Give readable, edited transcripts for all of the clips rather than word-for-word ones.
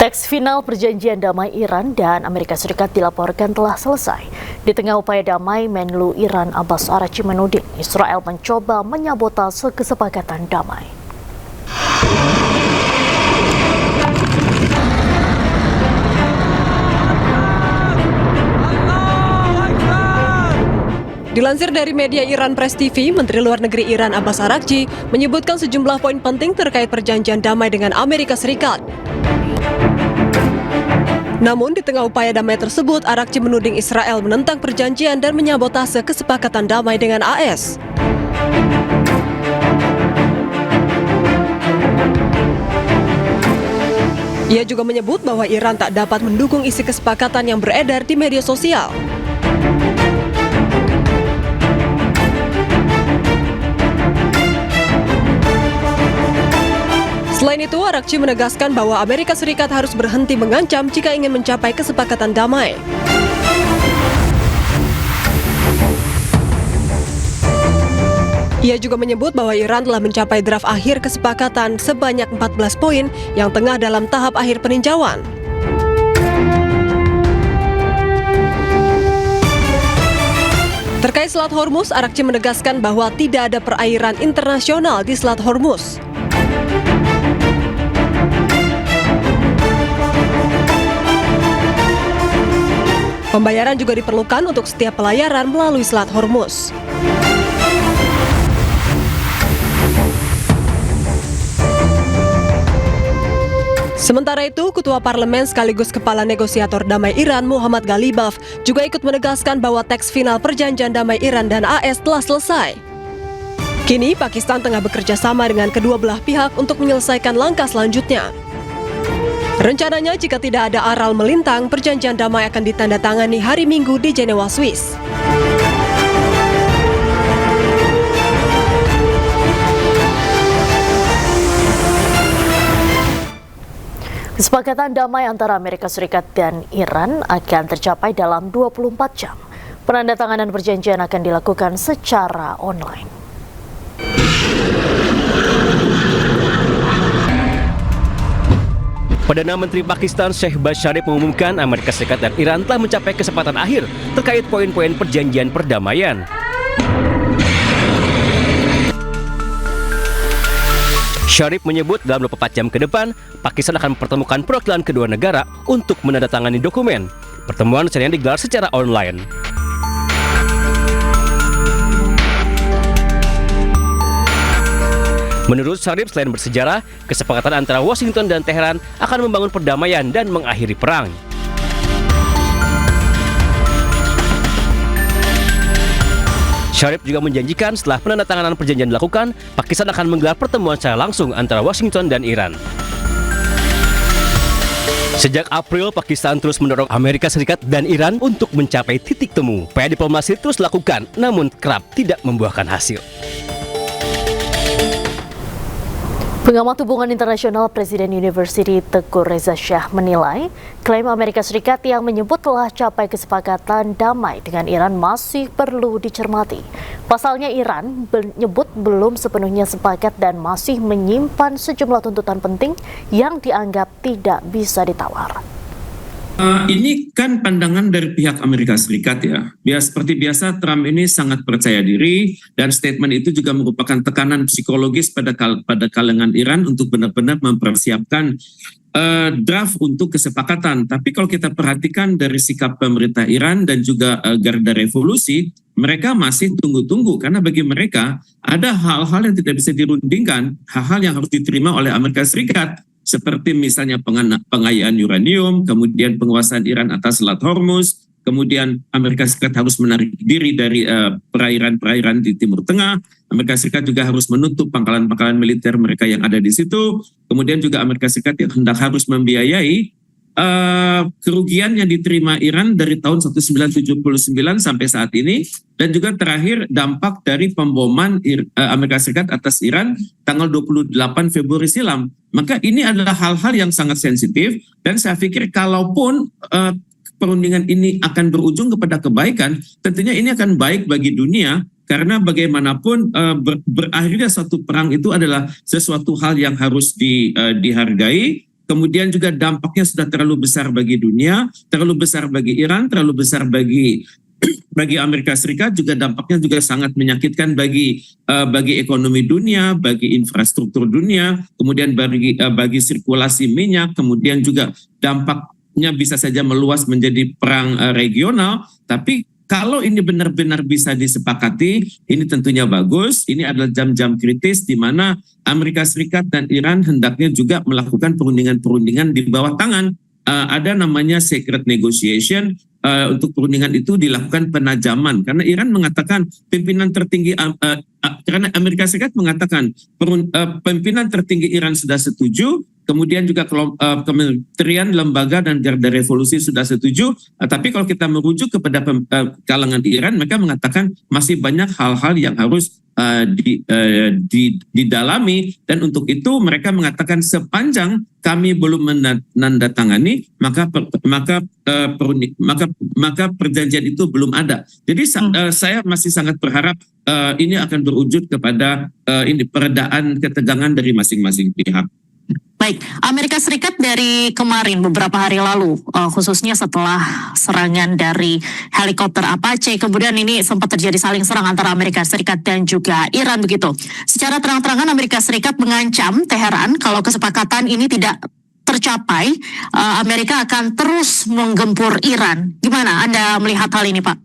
Teks final perjanjian damai Iran dan Amerika Serikat dilaporkan telah selesai. Di tengah upaya damai, Menlu Iran Abbas Araghchi menuding Israel mencoba menyabotase kesepakatan damai. Dilansir dari media Iran Press TV, Menteri Luar Negeri Iran Abbas Araghchi menyebutkan sejumlah poin penting terkait perjanjian damai dengan Amerika Serikat. Namun, di tengah upaya damai tersebut, Araghchi menuding Israel menentang perjanjian dan menyabotase kesepakatan damai dengan AS. Ia juga menyebut bahwa Iran tak dapat mendukung isi kesepakatan yang beredar di media sosial. Selain itu, Araghchi menegaskan bahwa Amerika Serikat harus berhenti mengancam jika ingin mencapai kesepakatan damai. Ia juga menyebut bahwa Iran telah mencapai draft akhir kesepakatan sebanyak 14 poin yang tengah dalam tahap akhir peninjauan. Terkait Selat Hormuz, Araghchi menegaskan bahwa tidak ada perairan internasional di Selat Hormuz. Pembayaran juga diperlukan untuk setiap pelayaran melalui Selat Hormuz. Sementara itu, Ketua Parlemen sekaligus Kepala Negosiator Damai Iran Muhammad Ghalibaf juga ikut menegaskan bahwa teks final perjanjian damai Iran dan AS telah selesai. Kini, Pakistan tengah bekerja sama dengan kedua belah pihak untuk menyelesaikan langkah selanjutnya. Rencananya, jika tidak ada aral melintang, perjanjian damai akan ditandatangani hari Minggu di Jenewa, Swiss. Kesepakatan damai antara Amerika Serikat dan Iran akan tercapai dalam 24 jam. Penandatanganan perjanjian akan dilakukan secara online. Perdana Menteri Pakistan Shehbaz Sharif mengumumkan Amerika Serikat dan Iran telah mencapai kesepakatan akhir terkait poin-poin perjanjian perdamaian. Sharif menyebut dalam 24 jam ke depan, Pakistan akan mempertemukan perwakilan kedua negara untuk menandatangani dokumen. Pertemuan rencananya digelar secara online. Menurut Sharif, selain bersejarah, kesepakatan antara Washington dan Teheran akan membangun perdamaian dan mengakhiri perang. Sharif juga menjanjikan setelah penandatanganan perjanjian dilakukan, Pakistan akan menggelar pertemuan secara langsung antara Washington dan Iran. Sejak April, Pakistan terus mendorong Amerika Serikat dan Iran untuk mencapai titik temu. Upaya diplomasi terus dilakukan, namun kerap tidak membuahkan hasil. Pengamat hubungan internasional Presiden University Teguh Reza Shah menilai klaim Amerika Serikat yang menyebut telah capai kesepakatan damai dengan Iran masih perlu dicermati. Pasalnya Iran menyebut belum sepenuhnya sepakat dan masih menyimpan sejumlah tuntutan penting yang dianggap tidak bisa ditawar. Ini kan pandangan dari pihak Amerika Serikat ya. Seperti biasa Trump ini sangat percaya diri dan statement itu juga merupakan tekanan psikologis pada kalangan Iran untuk benar-benar mempersiapkan draft untuk kesepakatan. Tapi kalau kita perhatikan dari sikap pemerintah Iran dan juga Garda Revolusi, mereka masih tunggu-tunggu karena bagi mereka ada hal-hal yang tidak bisa dirundingkan, hal-hal yang harus diterima oleh Amerika Serikat. Seperti misalnya pengayaan uranium, kemudian penguasaan Iran atas Selat Hormuz, kemudian Amerika Serikat harus menarik diri dari perairan-perairan di Timur Tengah, Amerika Serikat juga harus menutup pangkalan-pangkalan militer mereka yang ada di situ, kemudian juga Amerika Serikat yang hendak harus membiayai kerugian yang diterima Iran dari tahun 1979 sampai saat ini, dan juga terakhir dampak dari pemboman Amerika Serikat atas Iran tanggal 28 Februari silam. Maka ini adalah hal-hal yang sangat sensitif dan saya pikir kalaupun perundingan ini akan berujung kepada kebaikan, tentunya ini akan baik bagi dunia karena bagaimanapun berakhirnya satu perang itu adalah sesuatu hal yang harus dihargai. kemudian juga dampaknya sudah terlalu besar bagi dunia, terlalu besar bagi Iran, terlalu besar bagi Amerika Serikat, juga dampaknya juga sangat menyakitkan bagi ekonomi dunia, bagi infrastruktur dunia, kemudian bagi sirkulasi minyak, kemudian juga dampaknya bisa saja meluas menjadi perang regional. Tapi kalau ini benar-benar bisa disepakati, ini tentunya bagus. Ini adalah jam-jam kritis di mana Amerika Serikat dan Iran hendaknya juga melakukan perundingan-perundingan di bawah tangan. Ada namanya secret negotiation. Untuk perundingan itu dilakukan penajaman karena Iran mengatakan pimpinan tertinggi karena Amerika Serikat mengatakan pimpinan tertinggi Iran sudah setuju, kemudian juga kementerian, lembaga dan garda revolusi sudah setuju, tapi kalau kita merujuk kepada kalangan di Iran, mereka mengatakan masih banyak hal-hal yang harus didalami, dan untuk itu mereka mengatakan sepanjang kami belum menandatangani maka perjanjian itu belum ada. Jadi saya masih sangat berharap ini akan berwujud kepada peredaan ketegangan dari masing-masing pihak. Baik, Amerika Serikat dari kemarin beberapa hari lalu, khususnya setelah serangan dari helikopter Apache, kemudian ini sempat terjadi saling serang antara Amerika Serikat dan juga Iran begitu. Secara terang-terangan Amerika Serikat mengancam Teheran kalau kesepakatan ini tidak tercapai, Amerika akan terus menggempur Iran. Gimana Anda melihat hal ini, Pak?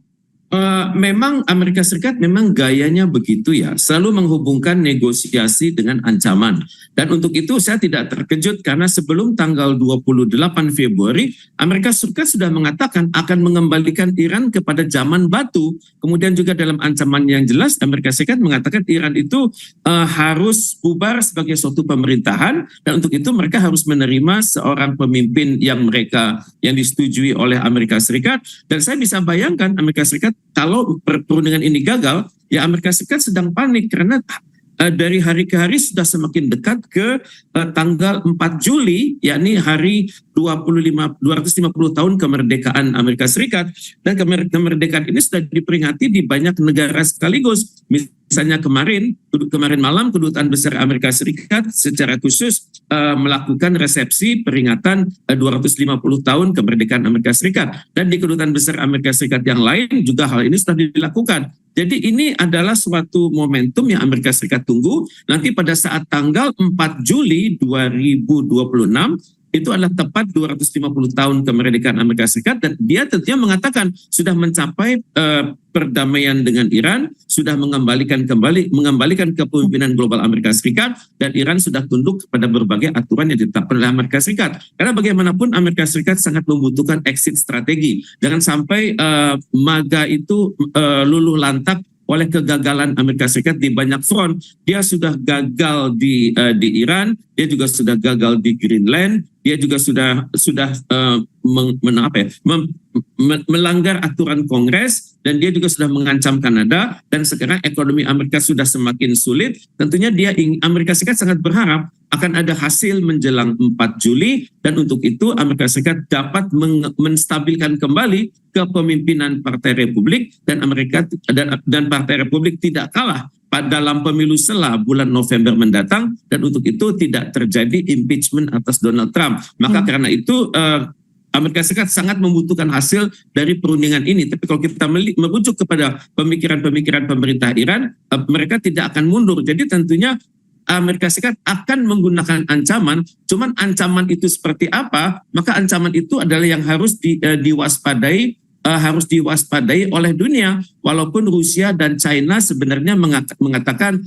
Memang Amerika Serikat memang gayanya begitu ya, selalu menghubungkan negosiasi dengan ancaman. Dan untuk itu saya tidak terkejut karena sebelum tanggal 28 Februari, Amerika Serikat sudah mengatakan akan mengembalikan Iran kepada zaman batu. Kemudian juga dalam ancaman yang jelas, Amerika Serikat mengatakan Iran itu harus bubar sebagai suatu pemerintahan, dan untuk itu mereka harus menerima seorang pemimpin yang disetujui oleh Amerika Serikat. Dan saya bisa bayangkan Amerika Serikat kalau perundingan ini gagal, ya Amerika Serikat sedang panik karena dari hari ke hari sudah semakin dekat ke tanggal 4 Juli, yakni hari 250 tahun kemerdekaan Amerika Serikat. Dan kemerdekaan ini sudah diperingati di banyak negara sekaligus. Misalnya kemarin malam Kedutaan Besar Amerika Serikat secara khusus melakukan resepsi peringatan 250 tahun kemerdekaan Amerika Serikat. Dan di Kedutaan Besar Amerika Serikat yang lain juga hal ini sudah dilakukan. Jadi ini adalah suatu momentum yang Amerika Serikat tunggu. Nanti pada saat tanggal 4 Juli 2026, itu adalah tepat 250 tahun kemerdekaan Amerika Serikat, dan dia tentunya mengatakan sudah mencapai perdamaian dengan Iran, sudah mengembalikan kepemimpinan global Amerika Serikat, dan Iran sudah tunduk kepada berbagai aturan yang ditetapkan oleh Amerika Serikat. Karena bagaimanapun Amerika Serikat sangat membutuhkan exit strategi. Jangan sampai MAGA itu luluh lantak oleh kegagalan Amerika Serikat di banyak front. Dia sudah gagal di Iran, dia juga sudah gagal di Greenland, dia juga sudah melanggar aturan Kongres, dan dia juga sudah mengancam Kanada, dan sekarang ekonomi Amerika sudah semakin sulit. Tentunya Amerika Serikat sangat berharap akan ada hasil menjelang 4 Juli, dan untuk itu Amerika Serikat dapat menstabilkan kembali kepemimpinan Partai Republik, dan Partai Republik tidak kalah dalam pemilu sela bulan November mendatang, dan untuk itu tidak terjadi impeachment atas Donald Trump. Maka karena itu Amerika Serikat sangat membutuhkan hasil dari perundingan ini. Tapi kalau kita merujuk kepada pemikiran-pemikiran pemerintah Iran, mereka tidak akan mundur. Jadi tentunya Amerika Serikat akan menggunakan ancaman, cuman ancaman itu seperti apa, maka ancaman itu adalah yang harus diwaspadai oleh dunia. Walaupun Rusia dan China sebenarnya mengatakan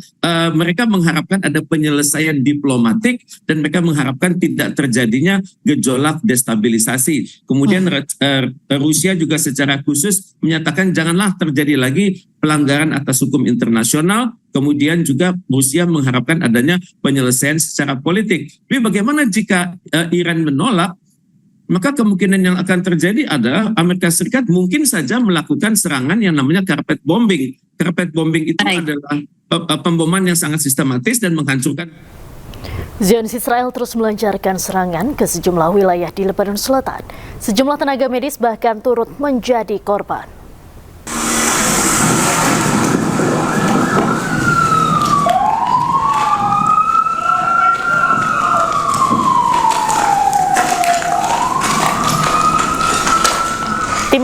mereka mengharapkan ada penyelesaian diplomatik, dan mereka mengharapkan tidak terjadinya gejolak destabilisasi. Kemudian Rusia juga secara khusus menyatakan janganlah terjadi lagi pelanggaran atas hukum internasional. Kemudian juga Rusia mengharapkan adanya penyelesaian secara politik. Tapi bagaimana jika Iran menolak? Maka kemungkinan yang akan terjadi adalah Amerika Serikat mungkin saja melakukan serangan yang namanya carpet bombing. Carpet bombing itu adalah pemboman yang sangat sistematis dan menghancurkan. Zionis Israel terus melancarkan serangan ke sejumlah wilayah di Lebanon Selatan. Sejumlah tenaga medis bahkan turut menjadi korban.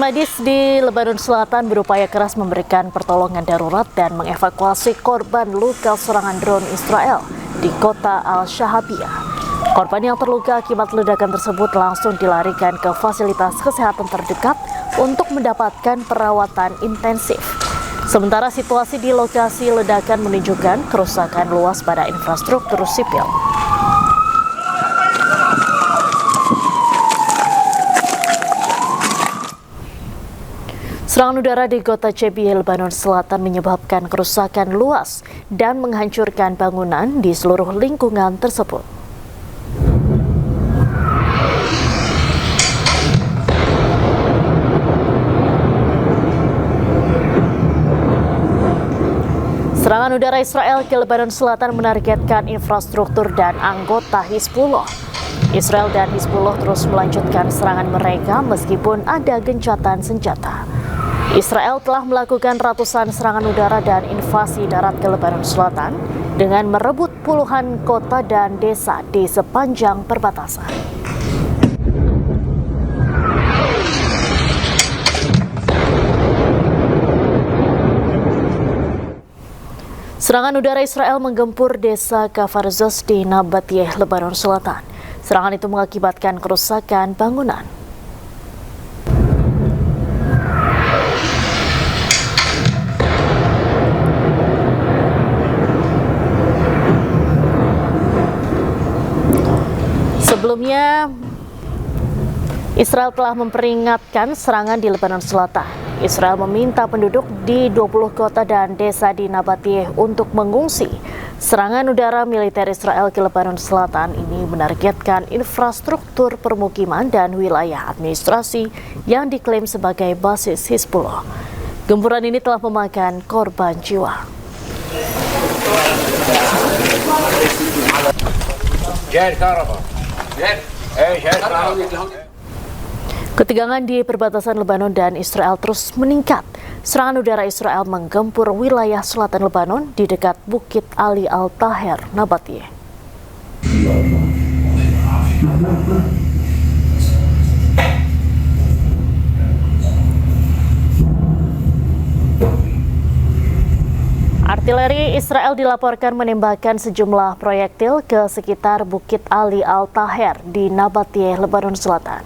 Tim medis di Lebanon Selatan berupaya keras memberikan pertolongan darurat dan mengevakuasi korban luka serangan drone Israel di kota Al-Shahabiyah. Korban yang terluka akibat ledakan tersebut langsung dilarikan ke fasilitas kesehatan terdekat untuk mendapatkan perawatan intensif. Sementara situasi di lokasi ledakan menunjukkan kerusakan luas pada infrastruktur sipil. Serangan udara di kota Chebiye, Lebanon Selatan menyebabkan kerusakan luas dan menghancurkan bangunan di seluruh lingkungan tersebut. Serangan udara Israel ke Lebanon Selatan menargetkan infrastruktur dan anggota Hizbullah. Israel dan Hizbullah terus melanjutkan serangan mereka meskipun ada gencatan senjata. Israel telah melakukan ratusan serangan udara dan invasi darat ke Lebanon Selatan dengan merebut puluhan kota dan desa di sepanjang perbatasan. Serangan udara Israel menggempur desa Kafar-Zos di Nabatiyeh, Lebanon Selatan. Serangan itu mengakibatkan kerusakan bangunan. Sebelumnya, Israel telah memperingatkan serangan di Lebanon Selatan. Israel meminta penduduk di 20 kota dan desa di Nabatiyeh untuk mengungsi. Serangan udara militer Israel ke Lebanon Selatan ini menargetkan infrastruktur permukiman dan wilayah administrasi yang diklaim sebagai basis Hizbullah. Gempuran ini telah memakan korban jiwa. Ketegangan di perbatasan Lebanon dan Israel terus meningkat. Serangan udara Israel menggempur wilayah selatan Lebanon di dekat Bukit Ali Al-Taher, Nabatiyeh. Artileri Israel dilaporkan menembakkan sejumlah proyektil ke sekitar Bukit Ali Al-Taher di Nabatiyeh, Lebanon Selatan.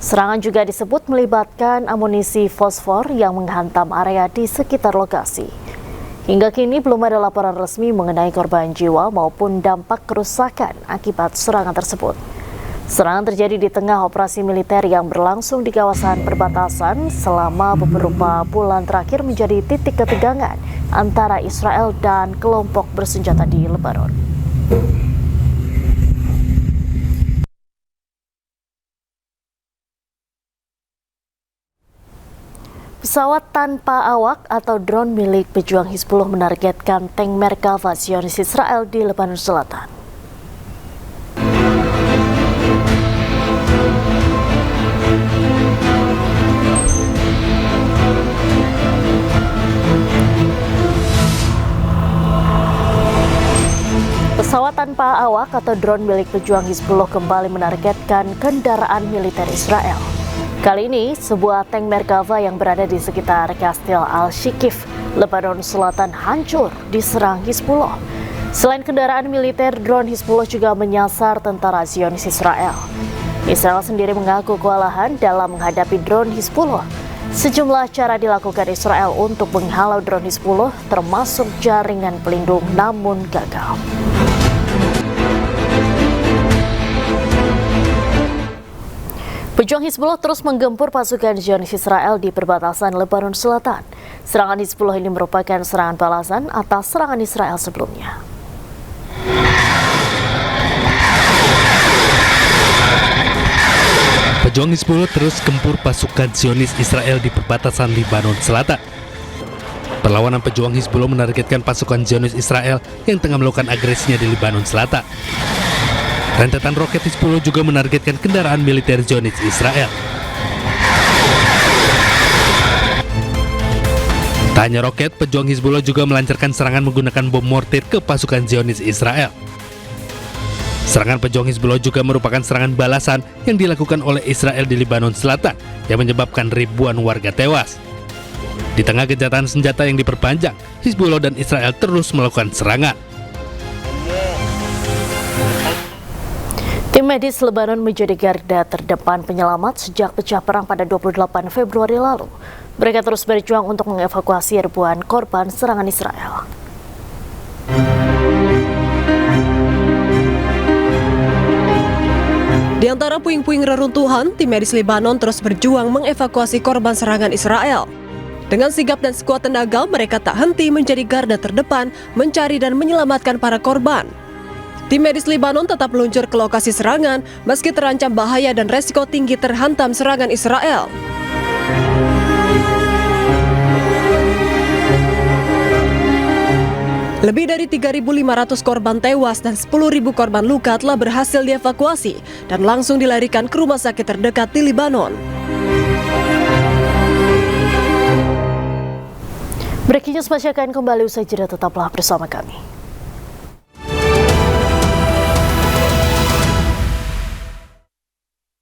Serangan juga disebut melibatkan amunisi fosfor yang menghantam area di sekitar lokasi. Hingga kini belum ada laporan resmi mengenai korban jiwa maupun dampak kerusakan akibat serangan tersebut. Serangan terjadi di tengah operasi militer yang berlangsung di kawasan perbatasan selama beberapa bulan terakhir menjadi titik ketegangan antara Israel dan kelompok bersenjata di Lebanon. Pesawat tanpa awak atau drone milik pejuang Hizbullah menargetkan tank Merkava Zionis Israel di Lebanon Selatan. Pesawat tanpa awak atau drone milik pejuang Hizbullah kembali menargetkan kendaraan militer Israel. Kali ini, sebuah tank Merkava yang berada di sekitar Kastil Al-Shikif, Lebanon Selatan hancur diserang Hizbullah. Selain kendaraan militer, drone Hizbullah juga menyasar tentara Zionis Israel. Israel sendiri mengaku kewalahan dalam menghadapi drone Hizbullah. Sejumlah cara dilakukan Israel untuk menghalau drone Hizbullah, termasuk jaringan pelindung, namun gagal. Pejuang Hizbullah terus menggempur pasukan Zionis Israel di perbatasan Lebanon Selatan. Serangan Hizbullah ini merupakan serangan balasan atas serangan Israel sebelumnya. Pejuang Hizbullah terus gempur pasukan Zionis Israel di perbatasan Lebanon Selatan. Perlawanan pejuang Hizbullah menargetkan pasukan Zionis Israel yang tengah melakukan agresinya di Lebanon Selatan. Rentetan roket Hizbullah juga menargetkan kendaraan militer Zionis Israel. Tak hanya roket, pejuang Hizbullah juga melancarkan serangan menggunakan bom mortir ke pasukan Zionis Israel. Serangan pejuang Hizbullah juga merupakan serangan balasan yang dilakukan oleh Israel di Lebanon Selatan yang menyebabkan ribuan warga tewas. Di tengah gencatan senjata yang diperpanjang, Hizbullah dan Israel terus melakukan serangan. Tim medis Lebanon menjadi garda terdepan penyelamat sejak pecah perang pada 28 Februari lalu. Mereka terus berjuang untuk mengevakuasi ribuan korban serangan Israel. Di antara puing-puing reruntuhan, tim medis Lebanon terus berjuang mengevakuasi korban serangan Israel. Dengan sigap dan sekuat tenaga, mereka tak henti menjadi garda terdepan, mencari dan menyelamatkan para korban. Tim medis Lebanon tetap meluncur ke lokasi serangan, meski terancam bahaya dan resiko tinggi terhantam serangan Israel. Lebih dari 3.500 korban tewas dan 10.000 korban luka telah berhasil dievakuasi dan langsung dilarikan ke rumah sakit terdekat di Lebanon. Breaking News masih akan kembali usai jeda, tetaplah bersama kami.